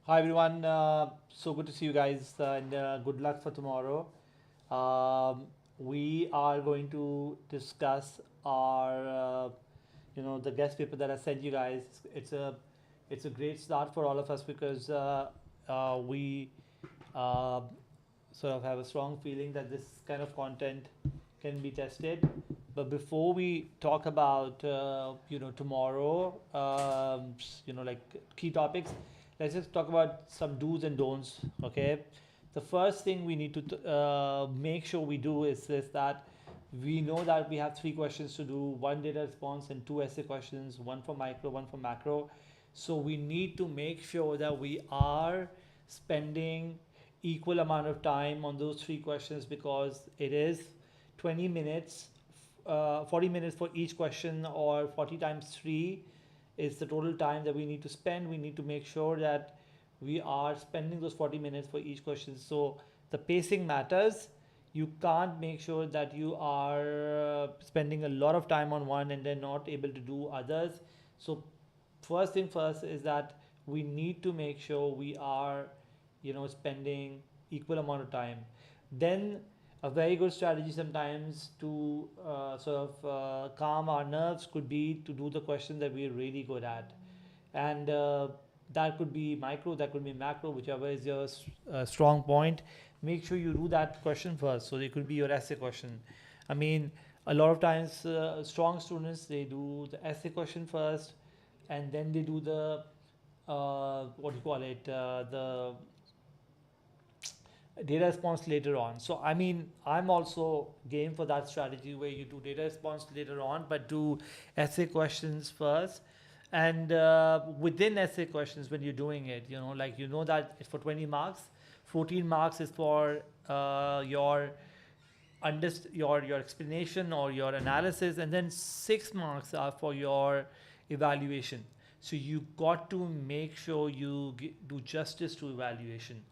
Hi everyone, so good to see you guys and good luck for tomorrow. We are going to discuss the guest paper that I sent you guys. It's a great start for all of us because we uh, sort of have a strong feeling that this kind of content can be tested. But before we talk about tomorrow, like key topics, let's just talk about some do's and don'ts. Okay, the first thing we need to make sure we do is this, that we know that we have three questions to do: one data response and two essay questions, one for micro, one for macro. So we need to make sure that we are spending equal amount of time on those three questions, because it is 20 minutes, 40 minutes for each question, or 40 times 3 is the total time that we need to spend. We need to make sure that we are spending those 40 minutes for each question. So the pacing matters. You can't make sure that you are spending a lot of time on one and then not able to do others. So first thing first is that we need to make sure we are spending equal amount of time. Then a very good strategy sometimes to calm our nerves could be to do the question that we're really good at. And that could be micro, that could be macro, whichever is your strong point. Make sure you do that question first, so it could be your essay question. I mean, a lot of times strong students, they do the essay question first, and then they do the what do you call it, the data response later on. So I mean, I'm also game for that strategy where you do data response later on, but do essay questions first. And within essay questions, when you're doing it, that it's for 20 marks, 14 marks is for your explanation or your analysis, and then 6 marks are for your evaluation. So you got to make sure you do justice to evaluation.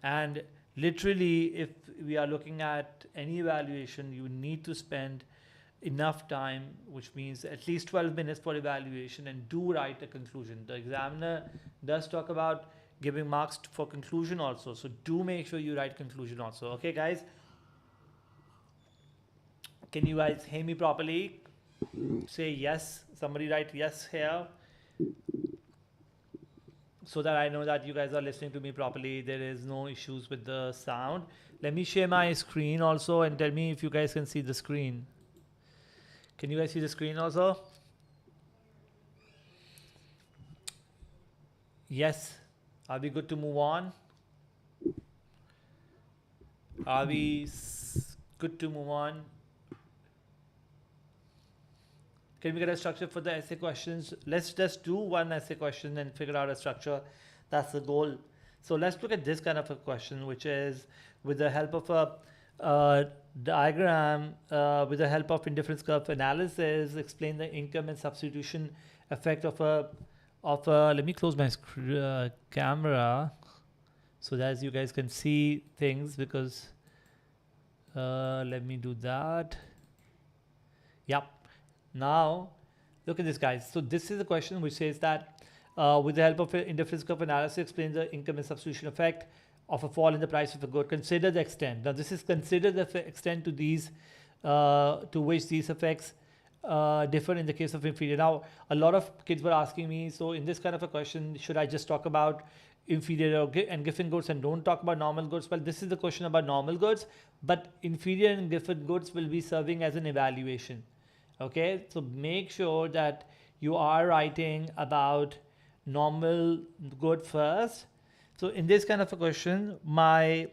And literally, if we are looking at any evaluation, you need to spend enough time, which means at least 12 minutes for evaluation, and do write a conclusion. The examiner does talk about giving marks for conclusion also, so do make sure you write conclusion also. Okay guys, can you guys hear me properly? Say yes, somebody write yes here, so that I know that you guys are listening to me properly. There is no issues with the sound. Let me share my screen also and tell me if you guys can see the screen. Can you guys see the screen also? Yes. Are we good to move on? Are we good to move on? Can we get a structure for the essay questions? Let's just do one essay question and figure out a structure. That's the goal. So let's look at this kind of a question, which is with the help of a diagram, with the help of indifference curve analysis, explain the income and substitution effect of a let me close my camera so that you guys can see things, because let me do that. Yep. Now, look at this, guys. So this is a question which says that with the help of indifference curve analysis, explain the income and substitution effect of a fall in the price of a good. Consider the extent. Now, this is consider the extent to these, to which these effects differ in the case of inferior. Now, a lot of kids were asking me, so in this kind of a question, should I just talk about inferior and given goods and don't talk about normal goods? Well, this is the question about normal goods, but inferior and given goods will be serving as an evaluation. Okay, so make sure that you are writing about normal good first. So in this kind of a question, my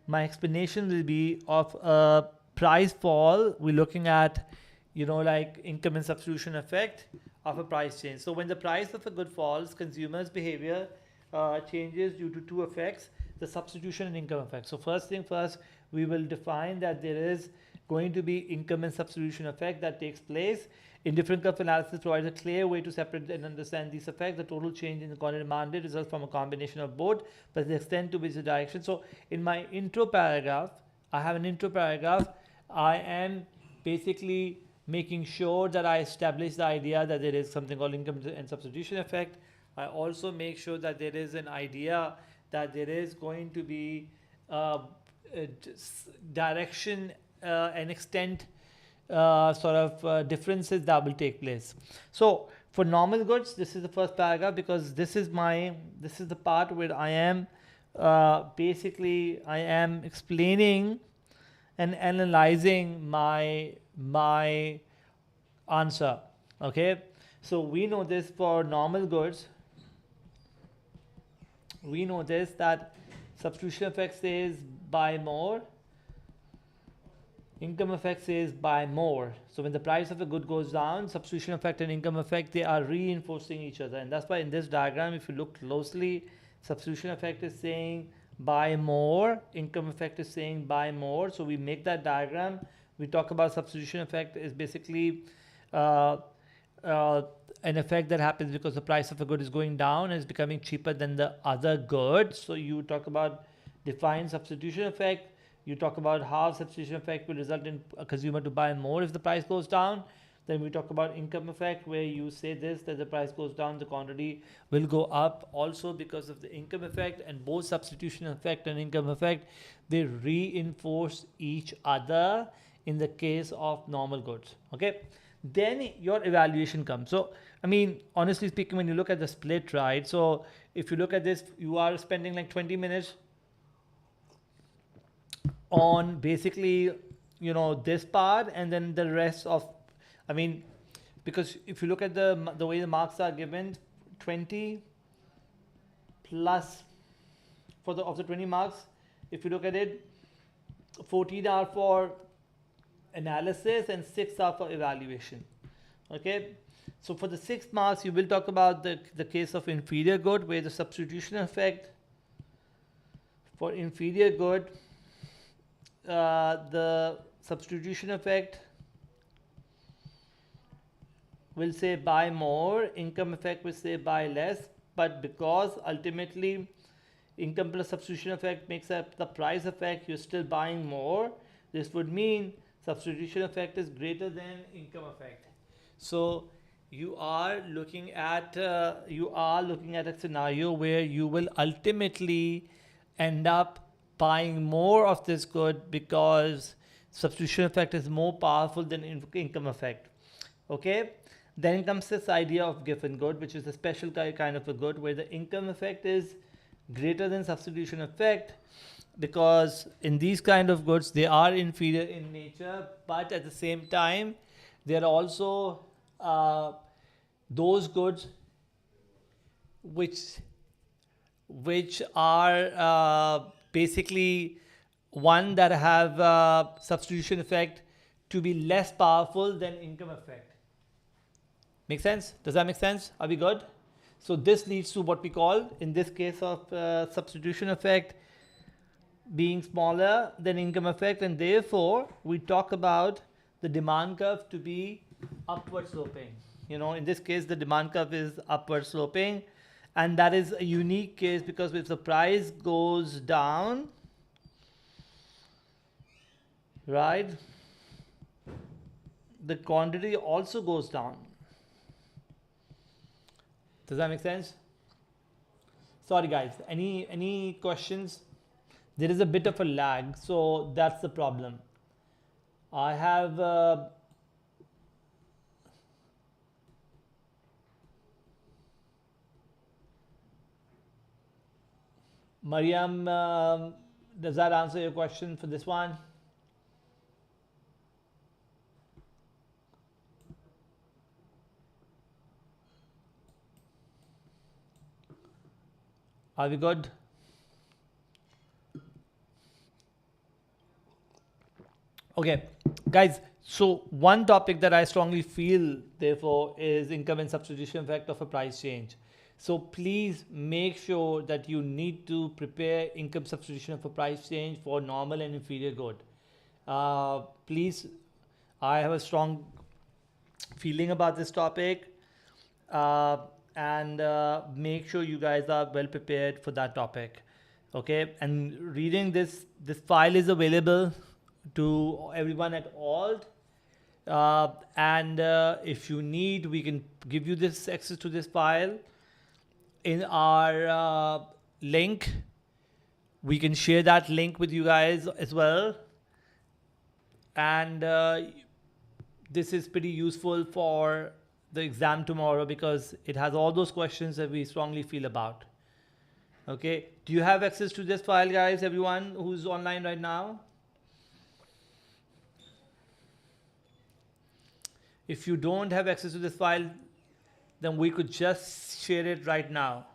explanation will be of a price fall. We're looking at, like income and substitution effect of a price change. So when the price of a good falls, consumers' behavior changes due to two effects: the substitution and income effect. So first thing first, we will define that there is going to be income and substitution effect that takes place. Indifference curve analysis provides a clear way to separate and understand these effects. The total change in the quantity demanded results from a combination of both, but the extent to which the direction. So in my intro paragraph, I have an intro paragraph. I am basically making sure that I establish the idea that there is something called income and substitution effect. I also make sure that there is an idea that there is going to be direction and extent differences that will take place. So for normal goods, this is the first paragraph, because this is the part where I am basically I am explaining and analyzing my answer. Okay, so we know this for normal goods. We know this, that substitution effect says buy more, income effect says buy more. So when the price of a good goes down, substitution effect and income effect, they are reinforcing each other. And that's why in this diagram, if you look closely, substitution effect is saying buy more, income effect is saying buy more. So we make that diagram. We talk about substitution effect is basically an effect that happens because the price of a good is going down and is becoming cheaper than the other good. So you talk about define substitution effect. You talk about how substitution effect will result in a consumer to buy more if the price goes down. Then we talk about income effect, where you say this, that the price goes down, the quantity will go up also because of the income effect. And both substitution effect and income effect, they reinforce each other in the case of normal goods. Okay, then your evaluation comes. So I mean, honestly speaking, when you look at the split, right, so if you look at this, you are spending like 20 minutes on basically, this part, and then the rest of, I mean, because if you look at the way the marks are given, 20 plus of the 20 marks, if you look at it, 14 are for analysis and 6 are for evaluation. Okay, so for the 6 marks, you will talk about the case of inferior good, where the substitution effect for inferior good, the substitution effect will say buy more, income effect will say buy less. But because ultimately income plus substitution effect makes up the price effect, you're still buying more. This would mean substitution effect is greater than income effect. So you are looking at a scenario where you will ultimately end up buying more of this good, because substitution effect is more powerful than income effect. Okay, then comes this idea of given good, which is a special kind of a good, where the income effect is greater than substitution effect, because in these kind of goods they are inferior in nature, but at the same time they are also those goods which are basically one that have substitution effect to be less powerful than income effect. Make sense? Does that make sense? Are we good? So this leads to what we call, in this case of substitution effect being smaller than income effect, and therefore we talk about the demand curve to be upward sloping. In this case the demand curve is upward sloping, and that is a unique case, because if the price goes down, right, the quantity also goes down. Does that make sense? Sorry guys, any questions? There is a bit of a lag, so that's the problem. I have Mariam, does that answer your question for this one? Are we good? Okay, guys, so one topic that I strongly feel, therefore, is income and substitution effect of a price change. So please make sure that you need to prepare income substitution of a price change for normal and inferior good. Please, I have a strong feeling about this topic, and make sure you guys are well prepared for that topic. Okay, and reading this file is available to everyone at all, and if you need, we can give you this access to this file. in our link. We can share that link with you guys as well. And this is pretty useful for the exam tomorrow because it has all those questions that we strongly feel about. Okay, do you have access to this file, guys? Everyone who's online right now? If you don't have access to this file, then we could just share it right now.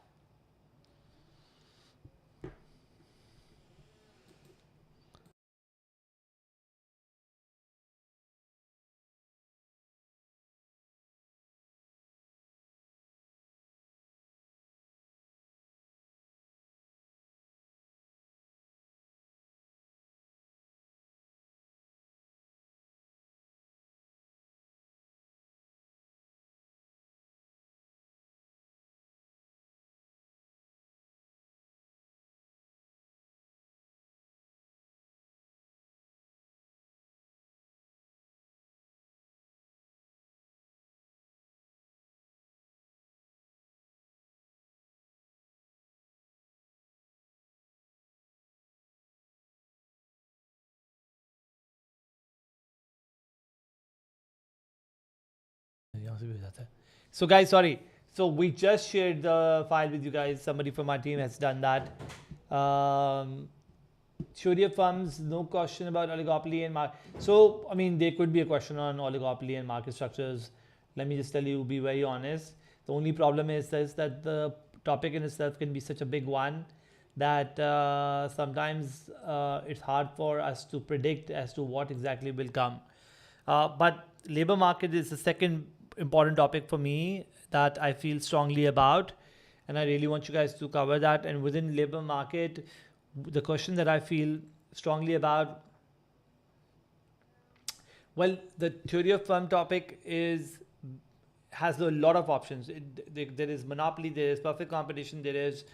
So guys, sorry. So we just shared the file with you guys. Somebody from our team has done that. Sharia firms, no question about oligopoly and market. So, I mean, there could be a question on oligopoly and market structures. Let me just tell you, be very honest. The only problem is that the topic in itself can be such a big one that sometimes it's hard for us to predict as to what exactly will come. But labor market is the second important topic for me that I feel strongly about, and I really want you guys to cover that. And within labor market, the question that I feel strongly about, well, the theory of firm topic has a lot of options. There is monopoly, there is perfect competition, there is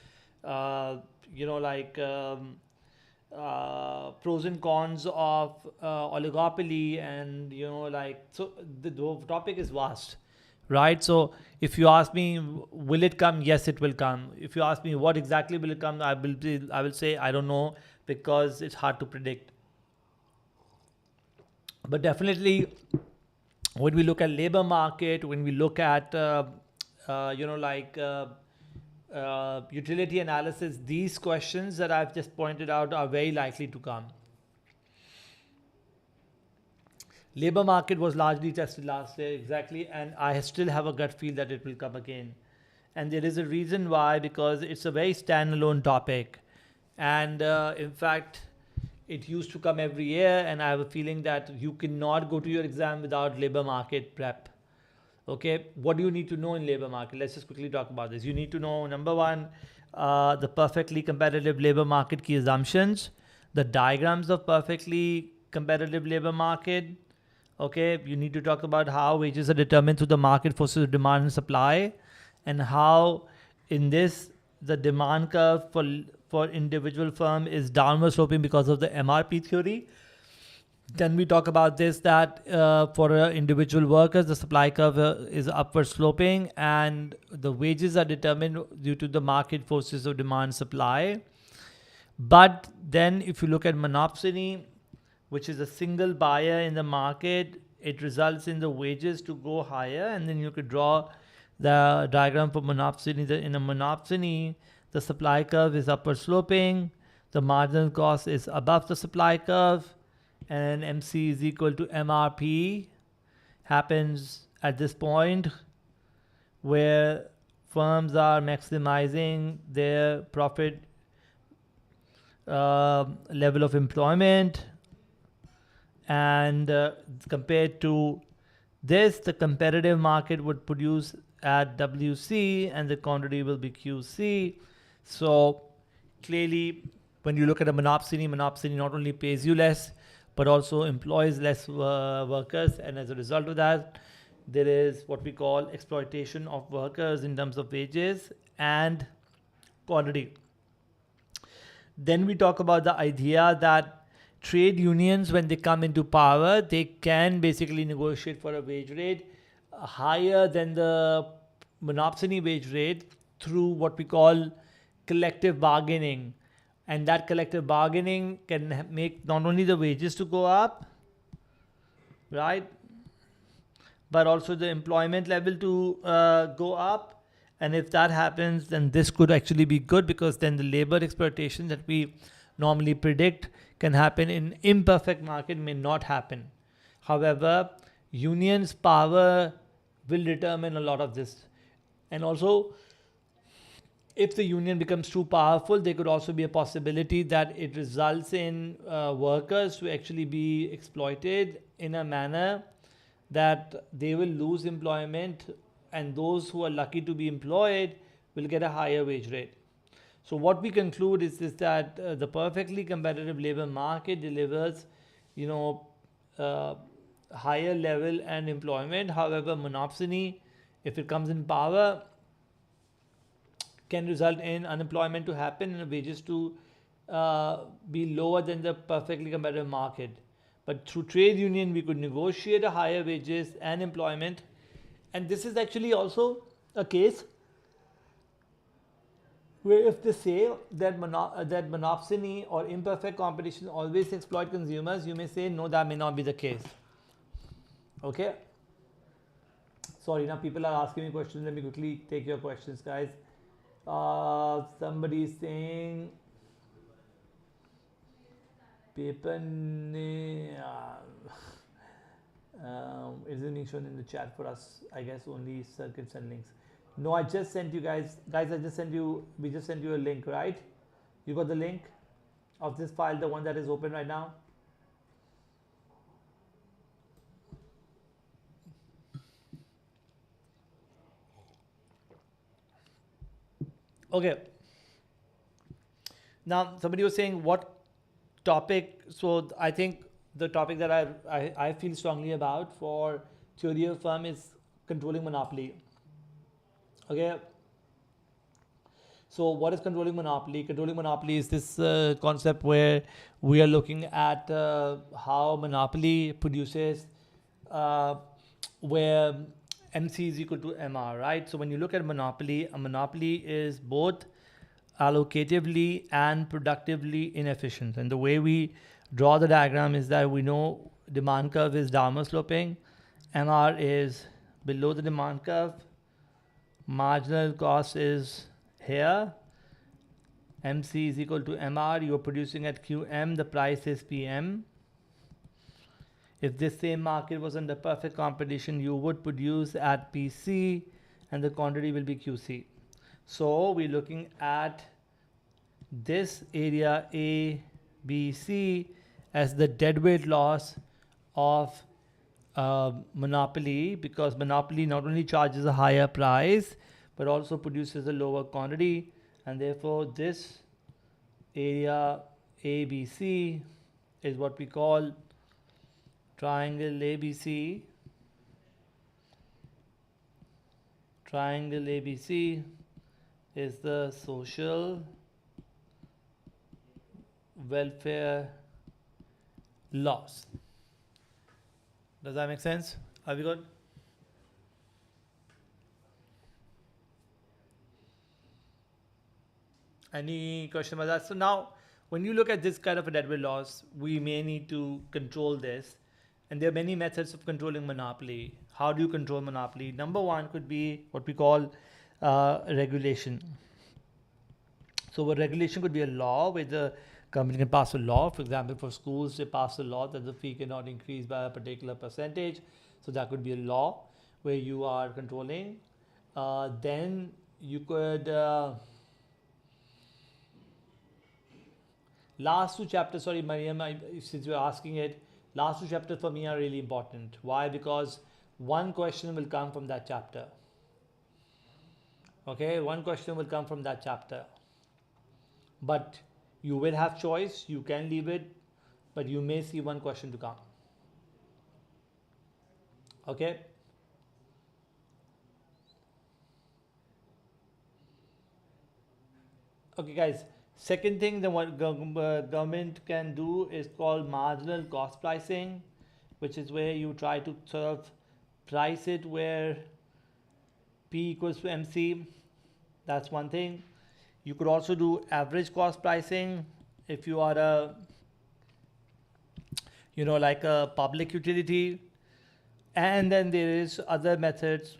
pros and cons of oligopoly, and so the topic is vast, right? So if you ask me, will it come? Yes, it will come. If you ask me what exactly will it come, I will say I don't know, because it's hard to predict. But definitely, when we look at labor market, when we look at utility analysis, these questions that I've just pointed out are very likely to come. Labor market was largely tested last year, exactly, and I still have a gut feel that it will come again. And there is a reason why, because it's a very standalone topic. And in fact, it used to come every year, and I have a feeling that you cannot go to your exam without labor market prep. Okay, what do you need to know in labor market? Let's just quickly talk about this. You need to know, number one, the perfectly competitive labor market key assumptions, the diagrams of perfectly competitive labor market. Okay, you need to talk about how wages are determined through the market forces of demand and supply, and how in this the demand curve for individual firm is downward sloping because of the MRP theory. Then we talk about this, that for individual workers, the supply curve is upward sloping, and the wages are determined due to the market forces of demand and supply. But then if you look at monopsony, which is a single buyer in the market, it results in the wages to go higher. And then you could draw the diagram for monopsony. In a monopsony, the supply curve is upward sloping, the marginal cost is above the supply curve, and MC is equal to MRP happens at this point where firms are maximizing their profit level of employment. And compared to this, the competitive market would produce at WC and the quantity will be QC. So clearly, when you look at a monopsony not only pays you less, but also employs less workers. And as a result of that, there is what we call exploitation of workers in terms of wages and quantity. Then we talk about the idea that trade unions, when they come into power, they can basically negotiate for a wage rate higher than the monopsony wage rate through what we call collective bargaining, and that collective bargaining can make not only the wages to go up, right, but also the employment level to go up. And if that happens, then this could actually be good, because then the labor exploitation that we normally predict can happen in imperfect market may not happen. However, unions' power will determine a lot of this. And also, if the union becomes too powerful, there could also be a possibility that it results in workers to actually be exploited in a manner that they will lose employment, and those who are lucky to be employed will get a higher wage rate. So what we conclude is that the perfectly competitive labor market delivers, you know, higher level and employment. However, monopsony, if it comes in power, can result in unemployment to happen and wages to be lower than the perfectly competitive market. But through trade union, we could negotiate a higher wages and employment. And this is actually also a case where if they say that that monopsony or imperfect competition always exploit consumers, you may say, no, that may not be the case. Okay. Sorry, now people are asking me questions. Let me quickly take your questions, guys. Somebody is saying paper isn't being shown in the chat for us. I guess only circuits and links. No, I just sent you guys. I just sent you. We just sent you a link, right? You got the link of this file, the one that is open right now. Okay. Now somebody was saying what topic. So I think the topic that I feel strongly about for theory of firm is controlling monopoly. Okay. So what is controlling monopoly? Controlling monopoly is this concept where we are looking at how monopoly produces where MC is equal to MR, right? So when you look at monopoly, a monopoly is both allocatively and productively inefficient. And the way we draw the diagram is that we know demand curve is downward sloping, MR is below the demand curve, marginal cost is here, MC is equal to MR, you're producing at QM, the price is PM. If this same market was under perfect competition, you would produce at PC and the quantity will be QC. So we're looking at this area A, B, C as the deadweight loss of monopoly, because monopoly not only charges a higher price but also produces a lower quantity, and therefore this area ABC is what we call triangle ABC. Triangle ABC is the social welfare loss. Does that make sense? Are we good? Any question about that? So now, when you look at this kind of a deadweight loss, we may need to control this. And there are many methods of controlling monopoly. How do you control monopoly? Number one could be what we call regulation. So a regulation could be a law where the government can pass a law. For example, for schools, they pass a law that the fee cannot increase by a particular percentage. So that could be a law where you are controlling. Then you could... last two chapters, sorry Mariam, since you're asking it, last two chapters for me are really important. Why? Because one question will come from that chapter. Okay, one question will come from that chapter. But you will have choice, you can leave it, but you may see one question to come. Okay. Okay guys, second thing that what government can do is called marginal cost pricing, which is where you try to sort of price it where P equals to MC. That's one thing. You could also do average cost pricing if you are a, like a public utility. And then there is other methods,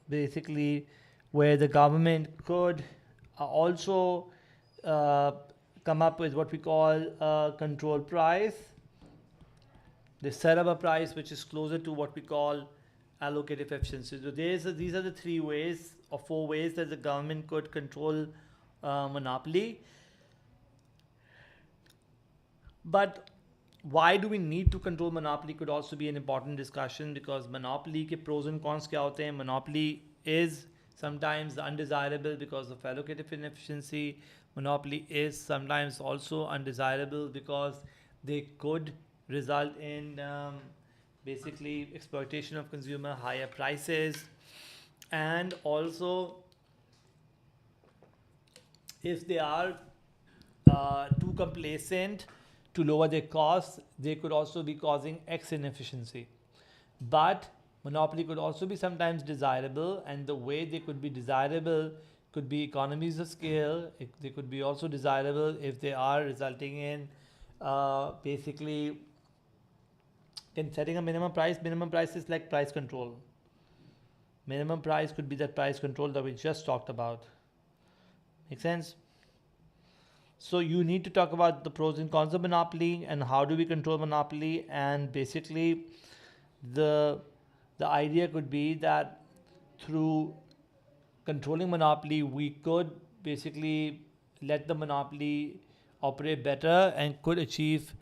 basically, where the government could also uh, come up with what we call a control price. They set up a price which is closer to what we call allocative efficiency. So these are the three ways or four ways that the government could control monopoly. But why do we need to control monopoly could also be an important discussion, because monopoly के pros and cons क्या होते हैं. Monopoly is sometimes undesirable because of allocative inefficiency. Monopoly is sometimes also undesirable because they could result in basically exploitation of consumer, higher prices, and also if they are too complacent to lower their costs, they could also be causing X inefficiency. But monopoly could also be sometimes desirable, and the way they could be desirable could be economies of scale. They could be also desirable if they are resulting in basically in setting a minimum price. Minimum price is like price control. Minimum price could be that price control that we just talked about. Make sense? So you need to talk about the pros and cons of monopoly and how do we control monopoly, and basically the idea could be that through controlling monopoly we could basically let the monopoly operate better and could achieve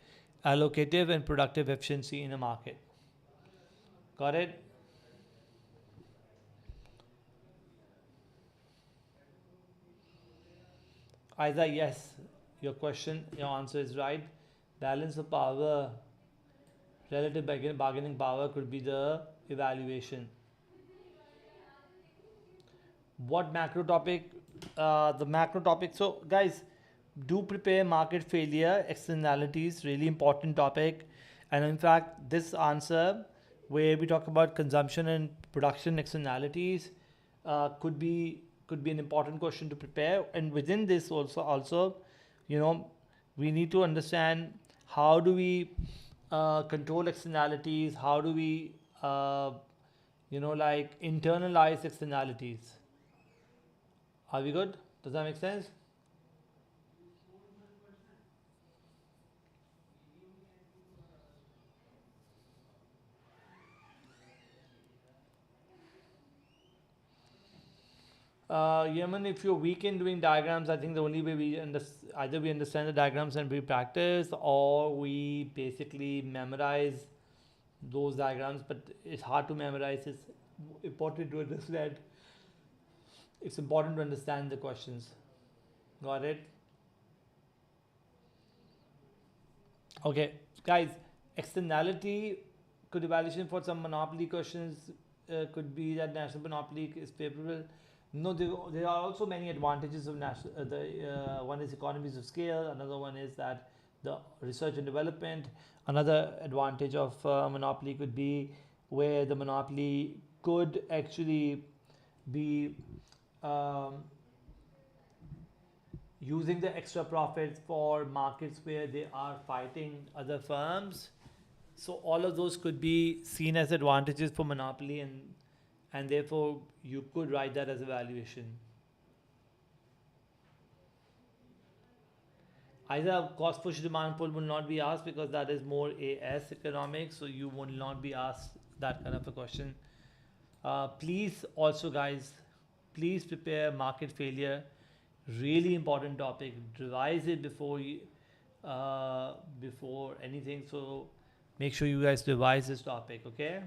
allocative and productive efficiency in the market. Got it? Either yes, your answer is right. Balance of power, relative bargaining power could be the evaluation. What macro topic? The macro topic. So, guys, do prepare market failure externalities. Really important topic, and in fact, this answer where we talk about consumption and production externalities could be an important question to prepare. And within this also, you know, we need to understand how do we control externalities. How do we like internalize externalities. Are we good? Does that make sense? Yemen, if you're weak in doing diagrams, I think the only way either we understand the diagrams and we practice, or we basically memorize those diagrams. But it's hard to memorize. It's important to understand. It's important to understand the questions. Got it? Okay, guys. Externality could evaluation for some monopoly questions could be that national monopoly is favorable. No, there are also many advantages of national. One is economies of scale. Another one is that the research and development. Another advantage of monopoly could be where the monopoly could actually be um, using the extra profits for markets where they are fighting other firms. So all of those could be seen as advantages for monopoly, and therefore you could write that as a valuation. Either cost push demand pull will not be asked because that is more AS economics, so you will not be asked that kind of a question. Please also, guys, please prepare market failure. Really important topic. Revise it before anything. So make sure you guys revise this topic. Okay.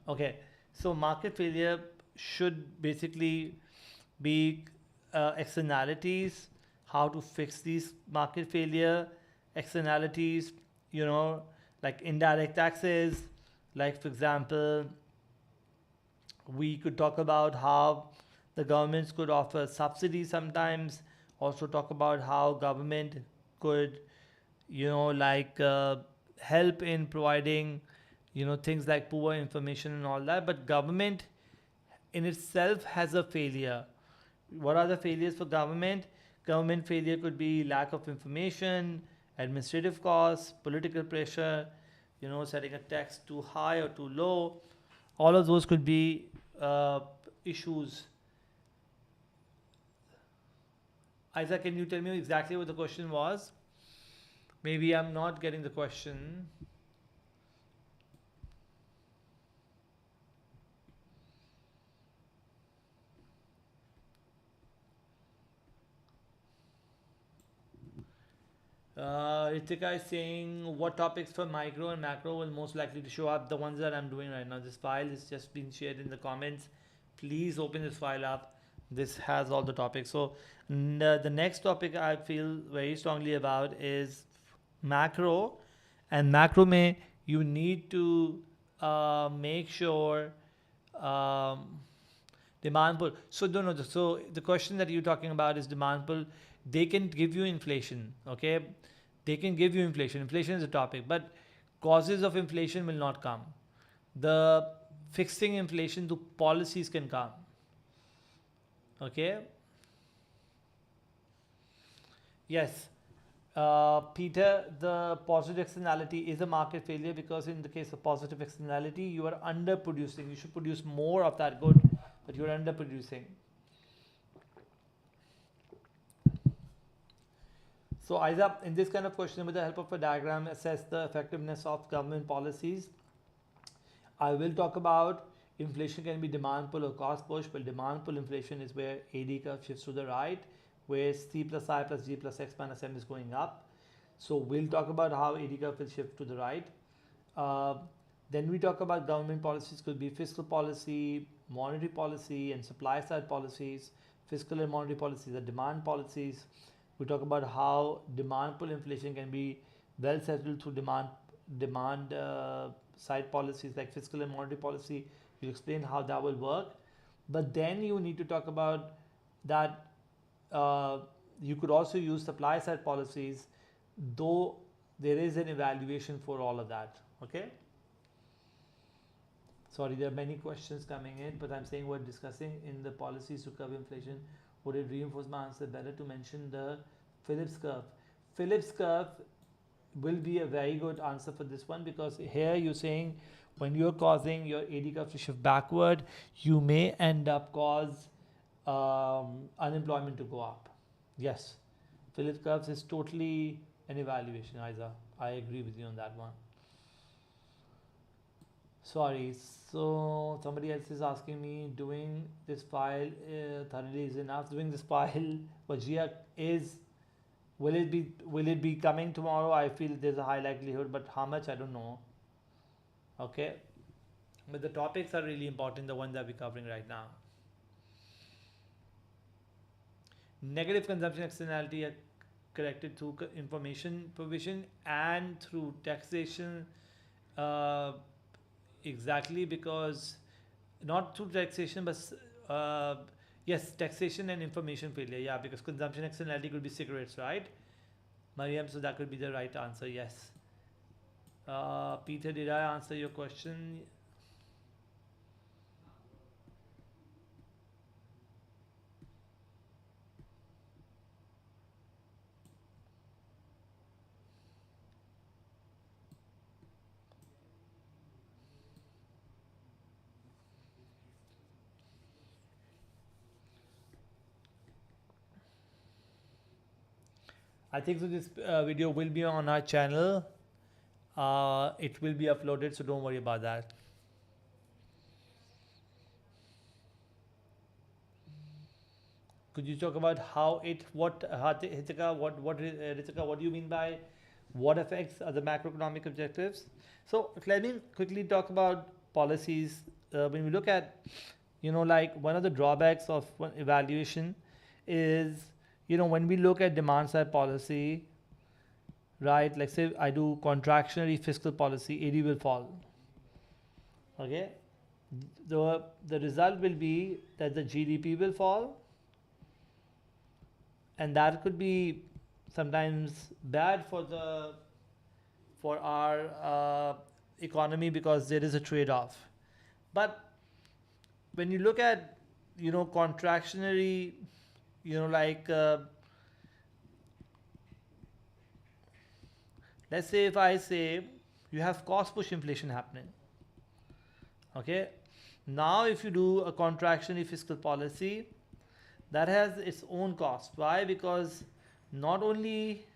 Okay, so market failure should basically be externalities, how to fix these market failure externalities, like indirect taxes. Like, for example, we could talk about how the governments could offer subsidies sometimes, also talk about how government could, like help in providing, things like poor information and all that, but government in itself has a failure. What are the failures for government? Government failure could be lack of information, administrative costs, political pressure, setting a tax too high or too low. All of those could be issues. Isaac, can you tell me exactly what the question was? Maybe I'm not getting the question. Ritika is saying what topics for micro and macro will most likely to show up. The ones that I'm doing right now. This file is just being shared in the comments. Please open this file up. This has all the topics. So the next topic I feel very strongly about is macro, and macro may you need to make sure demand pull. So no, no. So the question that you're talking about is demand pull. They can give you inflation, okay? They can give you inflation. Inflation is a topic, but causes of inflation will not come. The fixing inflation to policies can come, okay? Yes. Peter, the positive externality is a market failure because in the case of positive externality, you are underproducing. You should produce more of that good, but you're underproducing. So Isa, in this kind of question, with the help of a diagram, assess the effectiveness of government policies. I will talk about inflation can be demand pull or cost push. Well, demand pull inflation is where AD curve shifts to the right, where C plus I plus G plus X minus M is going up. So we'll talk about how AD curve will shift to the right. Then we talk about government policies, could be fiscal policy, monetary policy, and supply side policies. Fiscal and monetary policies are demand policies. We talk about how demand pull inflation can be well settled through demand side policies like fiscal and monetary policy. We'll explain how that will work. But then you need to talk about that you could also use supply side policies, though there is an evaluation for all of that. Okay. Sorry, there are many questions coming in, but I'm saying we're discussing in the policies to curb inflation. Would it reinforce my answer? Better to mention the Phillips curve. Phillips curve will be a very good answer for this one, because here you're saying when you're causing your AD curve to shift backward, you may end up cause unemployment to go up. Yes, Phillips curves is totally an evaluation, Isa. I agree with you on that one. Sorry, so somebody else is asking me, doing this file thoroughly is enough. Doing this file, Vajia is, will it be coming tomorrow? I feel there's a high likelihood, but how much I don't know. Okay, but the topics are really important, the ones that we're covering right now. Negative consumption externality are corrected through information provision and through taxation. Exactly, because not through taxation, but yes, taxation and information failure. Yeah, because consumption externality could be cigarettes, right, Mariam? So that could be the right answer. Yes. Peter, did I answer your question? I think so. This video will be on our channel. It will be uploaded, so don't worry about that. Could you talk about how it, Ritika, Ritika, what do you mean by what affects other macroeconomic objectives? So let me quickly talk about policies. When we look at, like one of the drawbacks of evaluation is, when we look at demand side policy, right? Like say I do contractionary fiscal policy, AD will fall. Okay, the result will be that the GDP will fall, and that could be sometimes bad for the for our economy because there is a trade-off. But when you look at, contractionary, like let's say if I say you have cost push inflation happening. Okay, now if you do a contractionary fiscal policy, that has its own cost. Why? Because not only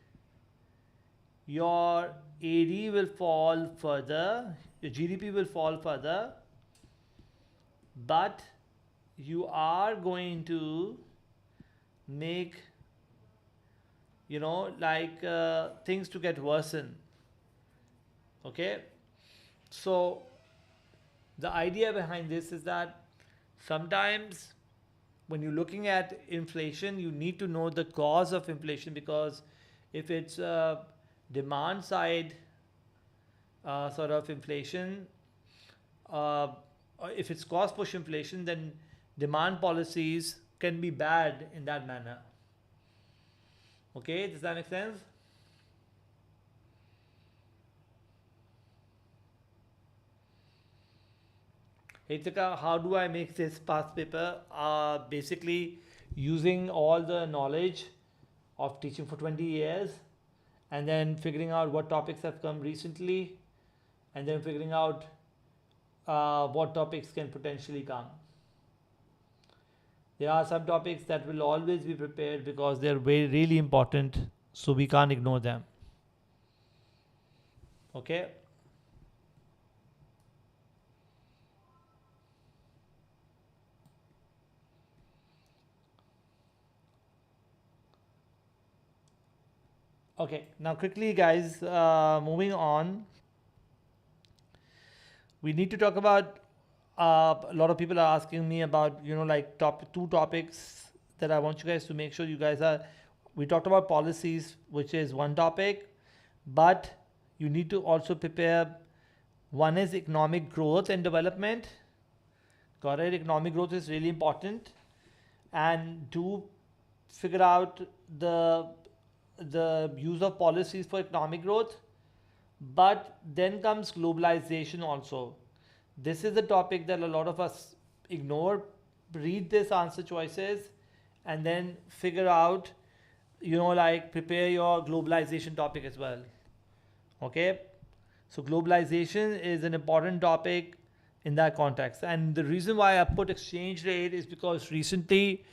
your AD will fall further, your GDP will fall further, but you are going to make, things to get worsen. Okay, so the idea behind this is that sometimes when you're looking at inflation, you need to know the cause of inflation, because if it's demand side sort of inflation, or if it's cost push inflation, then demand policies can be bad in that manner. Okay, does that make sense? Ritika, how do I make this past paper? Basically, using all the knowledge of teaching for 20 years, and then figuring out what topics have come recently, and then figuring out what topics can potentially come. There are some topics that will always be prepared because they're very really important, so we can't ignore them. Okay. Okay, now quickly guys, moving on, we need to talk about, a lot of people are asking me about, like two topics that I want you guys to make sure you guys are, we talked about policies, which is one topic, but you need to also prepare, one is economic growth and development. Got it? Economic growth is really important, and to figure out the use of policies for economic growth. But then comes globalization also. This is a topic that a lot of us ignore. Read this answer choices and then figure out, prepare your globalization topic as well. Okay, so globalization is an important topic in that context, and the reason why I put exchange rate is because recently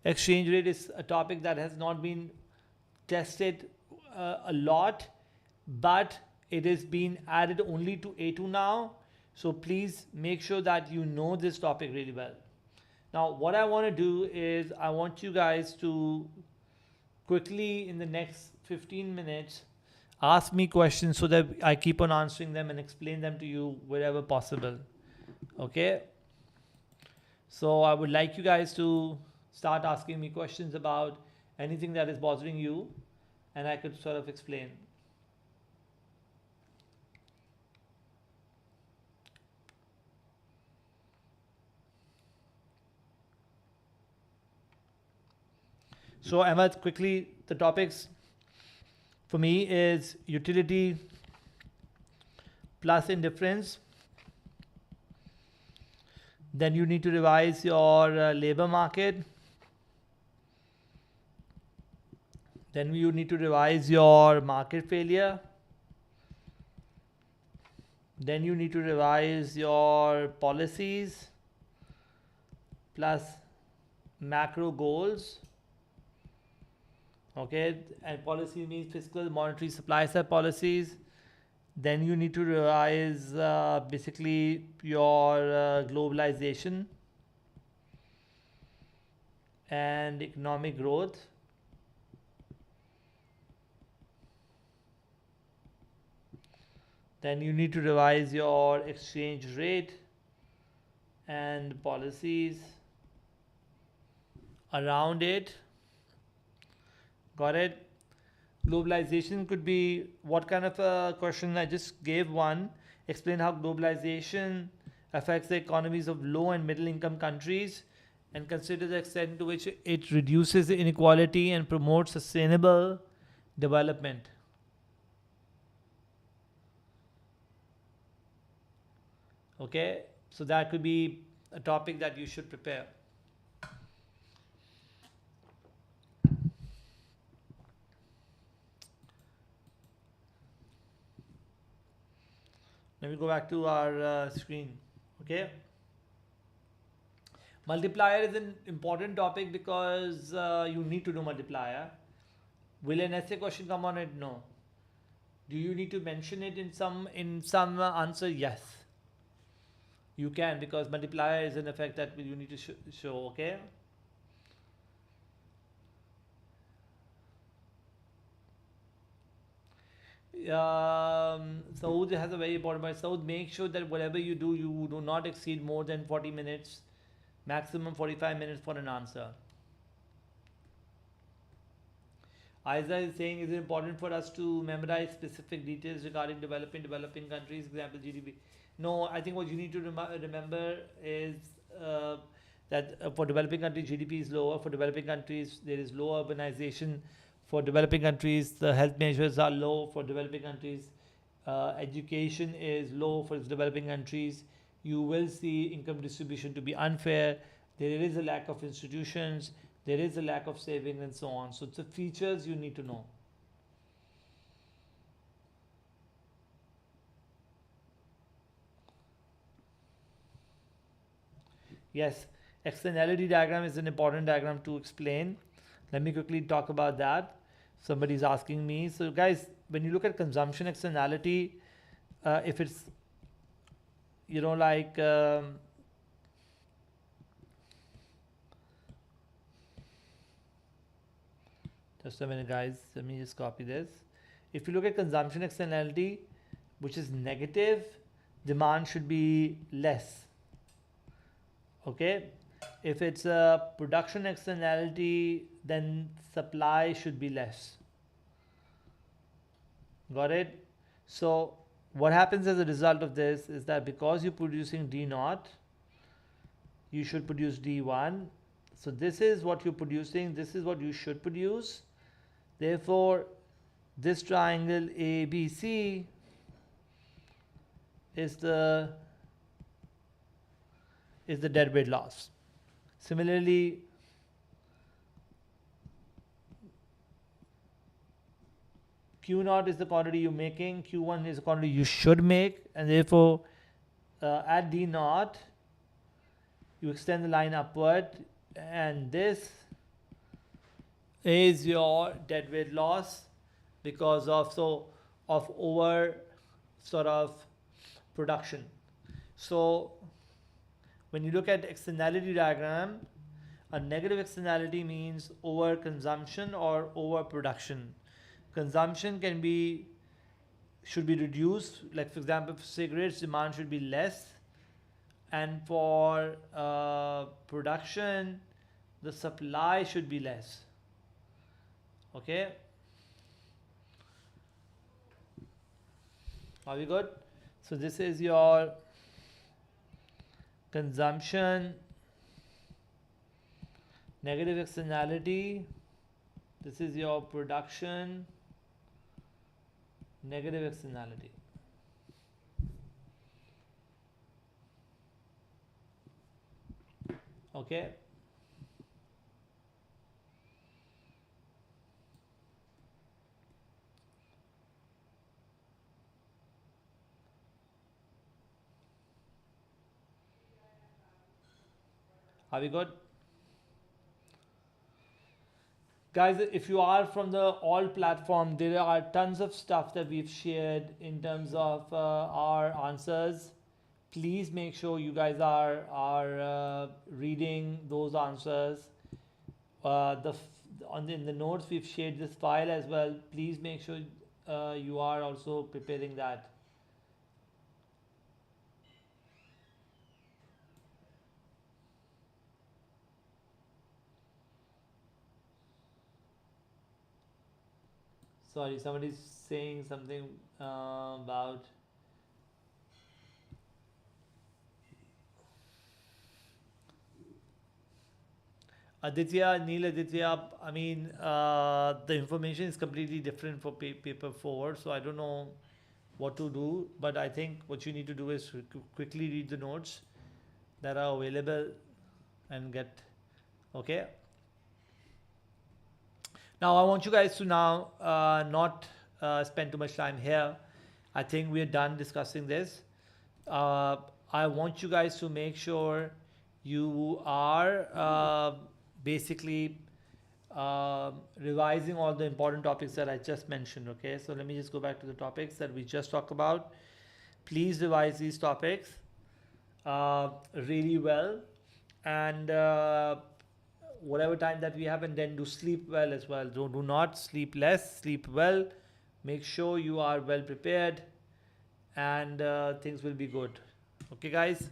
exchange rate is a topic that has not been tested a lot, but it is being added only to A2 now. So please make sure that you know this topic really well. Now what I want to do is I want you guys to quickly in the next 15 minutes ask me questions so that I keep on answering them and explain them to you wherever possible. Okay, so I would like you guys to start asking me questions about anything that is bothering you, and I could sort of explain. So Ahmed, quickly, the topics for me is utility plus indifference. Then you need to revise your labor market. Then you need to revise your market failure. Then you need to revise your policies plus macro goals. Okay, and policy means fiscal, monetary, supply side policies. Then you need to revise basically your globalization and economic growth. Then you need to revise your exchange rate and policies around it. Got it? Globalization could be what kind of a question? I just gave one. Explain how globalization affects the economies of low and middle income countries, and consider the extent to which it reduces the inequality and promotes sustainable development. Okay, so that could be a topic that you should prepare. Let me go back to our screen. Okay, multiplier is an important topic because you need to do multiplier. Will an essay question come on it? No. Do you need to mention it in some answer? Yes, you can, because multiplier is an effect that you need to show. Okay. Saud has a very important point. Saud, make sure that whatever you do not exceed more than 40 minutes, maximum 45 minutes for an answer. Aiza is saying, is it important for us to memorize specific details regarding developing countries, example GDP? No, I think what you need to remember is that for developing countries, GDP is lower. For developing countries, there is low urbanization. For developing countries, the health measures are low. For developing countries, education is low. For developing countries, you will see income distribution to be unfair. There is a lack of institutions. There is a lack of saving and so on. So it's the features you need to know. Yes, externality diagram is an important diagram to explain. Let me quickly talk about that. Somebody's asking me. So guys, when you look at consumption externality, if it's, like, just a minute guys, let me just copy this. If you look at consumption externality, which is negative, demand should be less. Okay, if it's a production externality, then supply should be less. Got it? So what happens as a result of this is that because you're producing D naught, you should produce D1. So this is what you're producing, this is what you should produce. Therefore, this triangle ABC is the deadweight loss. Similarly, Q naught is the quantity you're making, Q1 is the quantity you should make, and therefore at D naught you extend the line upward, and this is your deadweight loss because of over sort of production. So when you look at externality diagram, a negative externality means over consumption or over production. Consumption should be reduced, like for example for cigarettes demand should be less, and for production the supply should be less. Okay, are we good? So this is your consumption negative externality, this is your production negative externality. Okay, are we good? Guys, if you are from the all platform, there are tons of stuff that we've shared in terms of our answers. Please make sure you guys are reading those answers. In the notes we've shared this file as well. Please make sure you are also preparing that. Sorry, somebody's saying something about Aditya, Neil Aditya. I mean, the information is completely different for paper 4, so I don't know what to do, but I think what you need to do is quickly read the notes that are available and get, okay. Now I want you guys to now not spend too much time here. I think we're done discussing this. I want you guys to make sure you are basically revising all the important topics that I just mentioned, okay. So let me just go back to the topics that we just talked about. Please revise these topics really well, and whatever time that we have, and then do sleep well as well. Do not sleep less, sleep well. Make sure you are well prepared, and things will be good. Okay guys.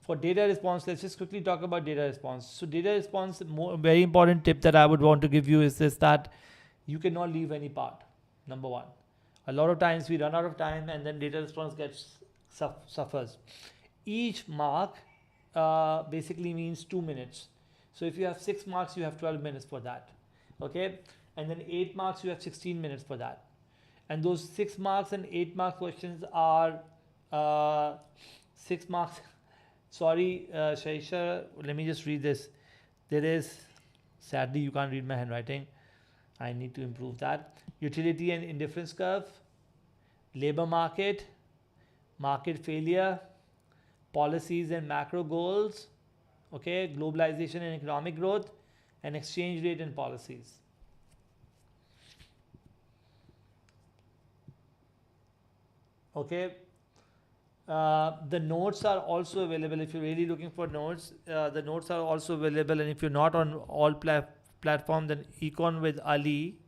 For data response, let's just quickly talk about data response. So data response, very important tip that I would want to give you is this, that you cannot leave any part. Number one, a lot of times we run out of time and then data response gets suffers. Each mark basically means 2 minutes. So if you have 6 marks, you have 12 minutes for that, okay. And then 8 marks, you have 16 minutes for that. And those 6 marks and 8 mark questions are 6 marks. Sorry, Shaisha, let me just read this. There is, sadly, you can't read my handwriting. I need to improve that. Utility and indifference curve, labor market, market failure, policies and macro goals, okay, globalization and economic growth, and exchange rate and policies. Okay. The notes are also available if you're really looking for notes. The notes are also available, and if you're not on all platform, then Econ with Ali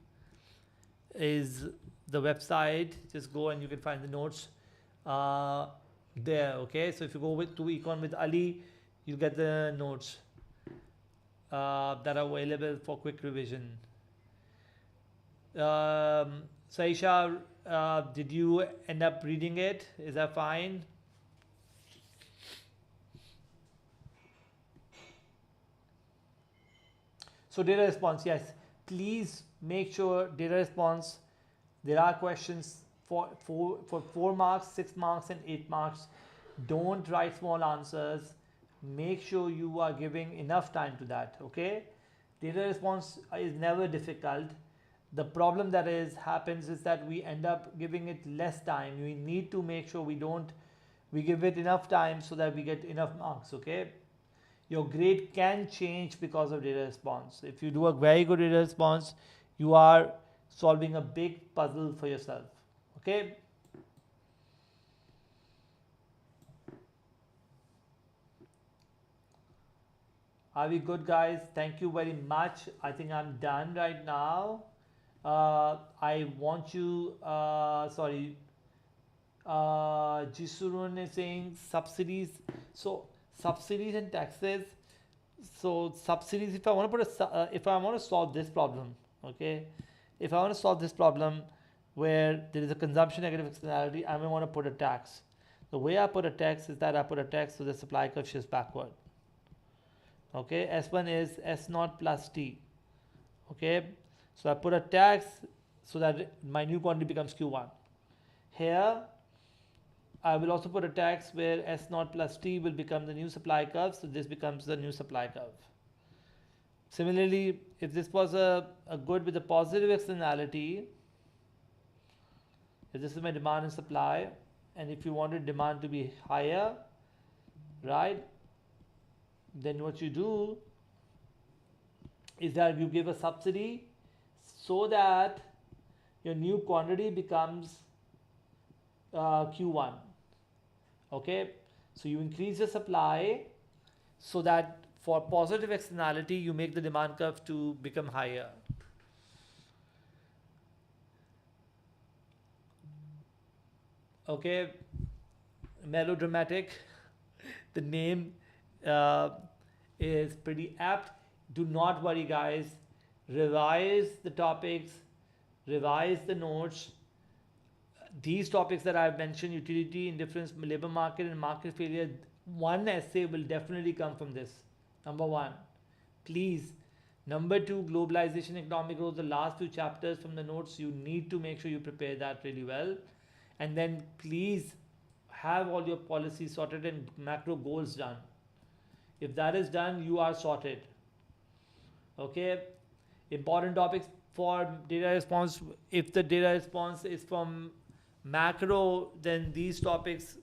is the website. Just go and you can find the notes there, okay. So if you go to Econ with Ali, you'll get the notes that are available for quick revision. Saisha, did you end up reading it? Is that fine? So data response, yes. Please make sure data response, there are questions for 4 marks, 6 marks and 8 marks. Don't write small answers. Make sure you are giving enough time to that, okay. Data response is never difficult. The problem that happens is that we end up giving it less time. We need to make sure we give it enough time so that we get enough marks, okay. Your grade can change because of data response. If you do a very good data response, you are solving a big puzzle for yourself, okay. Are we good, guys? Thank you very much. I think I'm done right now. I want you, Jisurun is saying subsidies. So subsidies and taxes. So subsidies, if I want to solve this problem, okay, if I want to solve this problem where there is a consumption negative externality, I may want to put a tax. The way I put a tax is that I put a tax so the supply curve shifts backward. Okay, S1 is S0 plus T. Okay, so I put a tax so that my new quantity becomes Q1. Here, I will also put a tax where S0 plus T will become the new supply curve. So this becomes the new supply curve. Similarly, if this was a good with a positive externality, if this is my demand and supply, and if you wanted demand to be higher, right, then what you do is that you give a subsidy so that your new quantity becomes Q1. Okay, so you increase the supply so that for positive externality you make the demand curve to become higher. Okay, melodramatic. The name is pretty apt. Do not worry, guys. Revise the topics, revise the notes. These topics that I've mentioned, utility, indifference, labor market and market failure, one essay will definitely come from this. Number one, please Number 2, globalization, economic growth, the last few chapters from the notes, you need to make sure you prepare that really well. And then please have all your policies sorted and macro goals done. If that is done, you are sorted. Okay, important topics for data response. If the data response is from macro, then these topics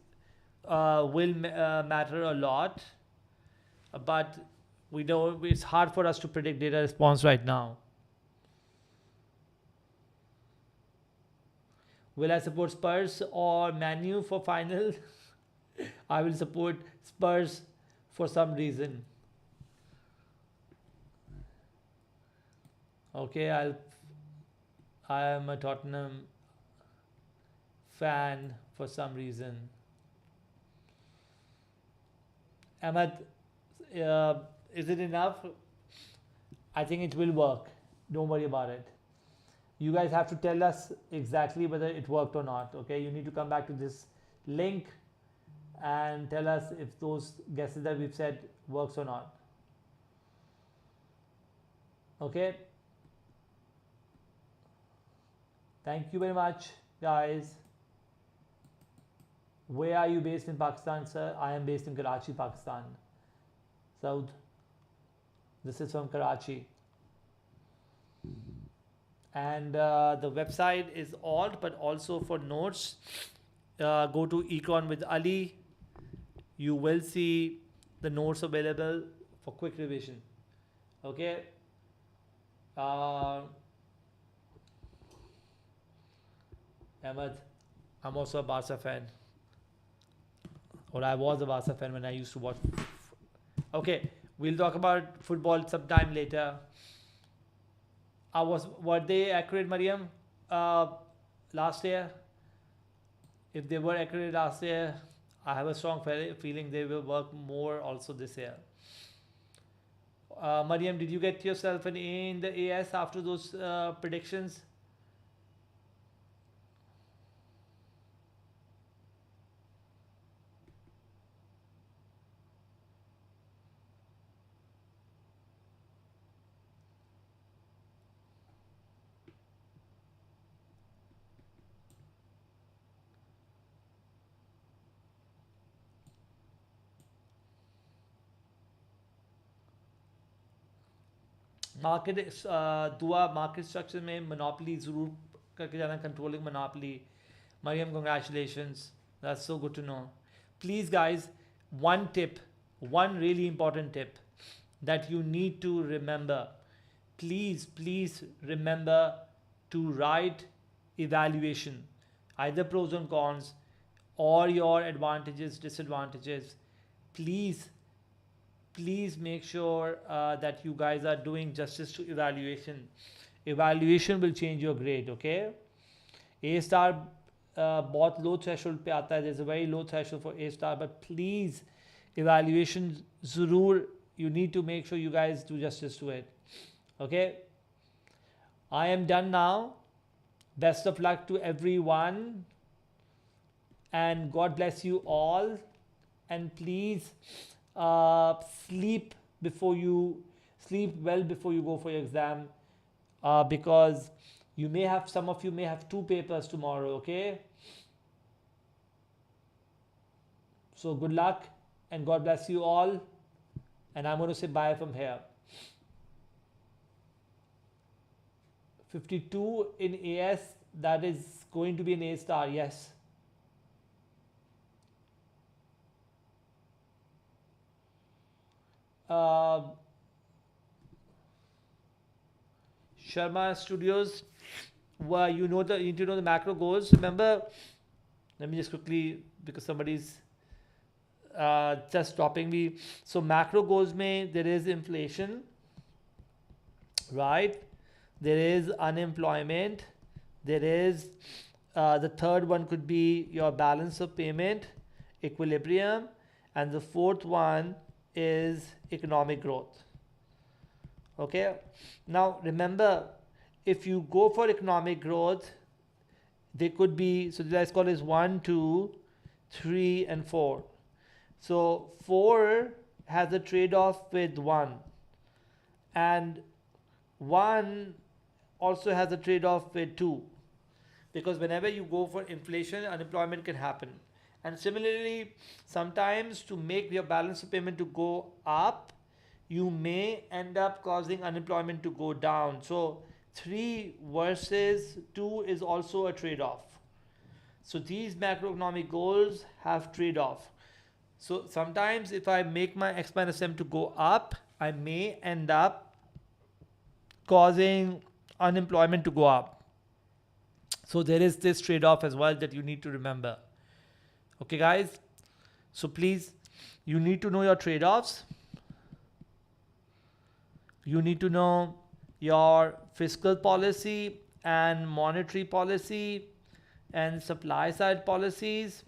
will matter a lot, but we know it's hard for us to predict data response right now. Will I support Spurs or Manu for final? I will support Spurs for some reason. Okay, I am a Tottenham fan for some reason. Ahmed, is it enough? I think it will work. Don't worry about it. You guys have to tell us exactly whether it worked or not. Okay, you need to come back to this link and tell us if those guesses that we've said works or not. Okay. Thank you very much, guys. Where are you based in Pakistan, sir? I am based in Karachi, Pakistan. Saud. This is from Karachi. And the website is alt, but also for notes, go to Econ with Ali. You will see the notes available for quick revision. Okay. Ahmed, I'm also a Barca fan. Or I was a Barca fan when I used to watch. Okay, we'll talk about football sometime later. Were they accurate, Mariam, last year? If they were accurate last year, I have a strong feeling they will work more also this year. Mariam, did you get yourself an A in the AS after those predictions? Market दुआ market structure में monopoly ज़रूर करके जाना controlling monopoly Mariam congratulations that's so good to know please guys one really important tip that you need to remember please remember to write evaluation either pros and cons or your advantages disadvantages please make sure that you guys are doing justice to evaluation will change your grade okay A star बहुत low threshold पे आता है there's a very low threshold for A star but please evaluation ज़रूर you need to make sure you guys do justice to it okay I am done now best of luck to everyone and God bless you all and please sleep well before you go for your exam because some of you may have 2 papers tomorrow okay so good luck and God bless you all and I'm going to say bye from here 52 in AS that is going to be an A star yes Sharma Studios you need to know the macro goals remember let me just quickly because somebody's just stopping me so macro goals mein there is inflation right there is unemployment there is the third one could be your balance of payment equilibrium and the fourth one is economic growth okay now remember if you go for economic growth they could be so let's call this 1 2 3 and 4 so 4 has a trade-off with 1 and one also has a trade-off with two, because whenever you go for inflation, unemployment can happen. And similarly, sometimes to make your balance of payment to go up, you may end up causing unemployment to go down. So 3 versus 2 is also a trade-off. So these macroeconomic goals have trade-off. So sometimes if I make my x minus m to go up, I may end up causing unemployment to go up. So there is this trade-off as well that you need to remember. Okay, guys. So please, you need to know your trade-offs. You need to know your fiscal policy and monetary policy and supply side policies.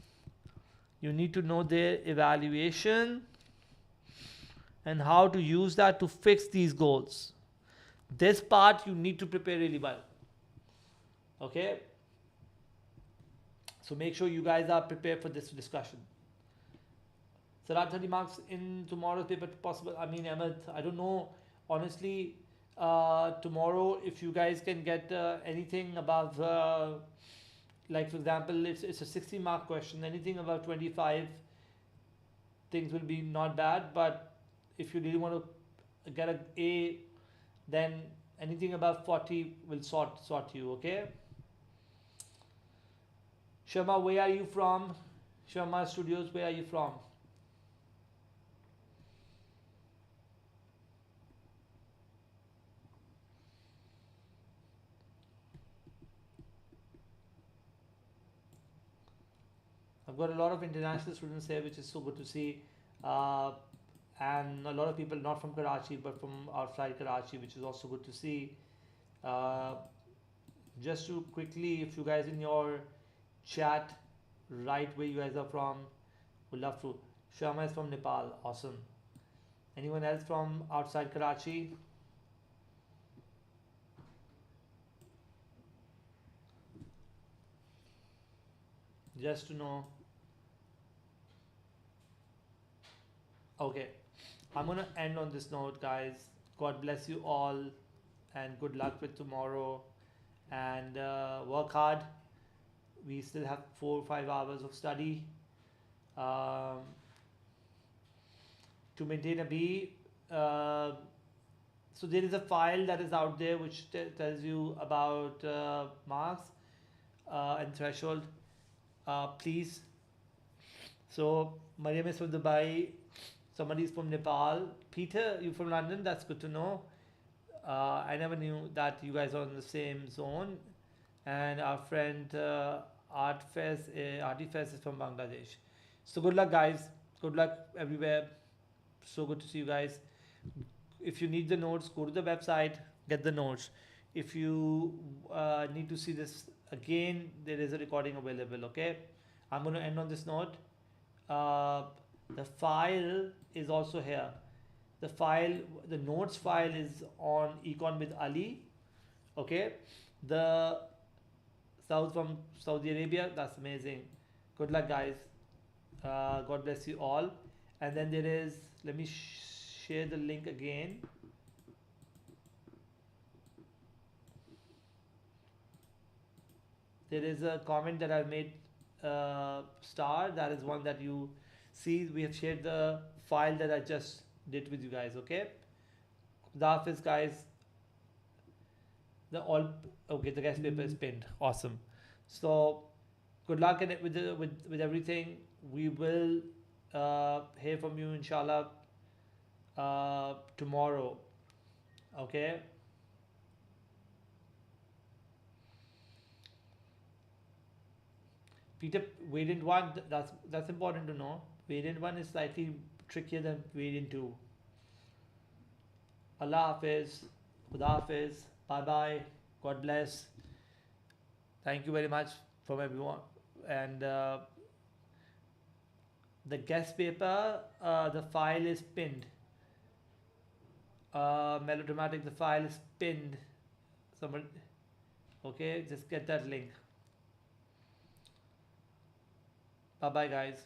You need to know their evaluation and how to use that to fix these goals. This part you need to prepare really well. Okay? So make sure you guys are prepared for this discussion. So that 30 marks in tomorrow's paper possible. I mean, Ahmed, I don't know. Honestly, tomorrow if you guys can get anything above, like for example, it's a 60 mark question. Anything above 25, things will be not bad. But if you really want to get a A, then anything above 40 will sort you. Okay. Sharma, where are you from? Sharma Studios, where are you from? I've got a lot of international students here, which is so good to see. And a lot of people not from Karachi, but from outside Karachi, which is also good to see. Uh, just to quickly, if you guys in your chat write where you guys are from, would love to. Sharma is from Nepal, awesome. Anyone else from outside Karachi? Just to know. Okay, I'm gonna end on this note, guys. God bless you all, and good luck with tomorrow. And work hard. We still have 4 or 5 hours of study. Um, to maintain a B, so there is a file that is out there which tells you about marks and threshold. Please. So Mariam is from Dubai. Somebody is from Nepal. Peter, you from London? That's good to know. I never knew that you guys are in the same zone. And our friend Artifez is from Bangladesh. So good luck, guys. Good luck everywhere. So good to see you guys. If you need the notes, go to the website, get the notes. If you need to see this again, there is a recording available. Okay, I'm going to end on this note. The file is also here. The notes file is on Econ with Ali. Okay, the South from Saudi Arabia. That's amazing. Good luck, guys. God bless you all. And then there is, let me share the link again. There is a comment that I've made, star. That is one that you see. We have shared the file that I just did with you guys. Okay. The office guys. The guest paper is pinned. Awesome. So good luck in it with everything. We will hear from you inshallah tomorrow. Okay. Peter, variant 1, that's important to know. Variant 1 is slightly trickier than variant 2. Allah Hafiz, Khuda Hafiz, bye bye, God bless. Thank you very much from everyone. And the guest paper, the file is pinned. Melodramatic, the file is pinned. Someone, okay, just get that link. Bye bye, guys.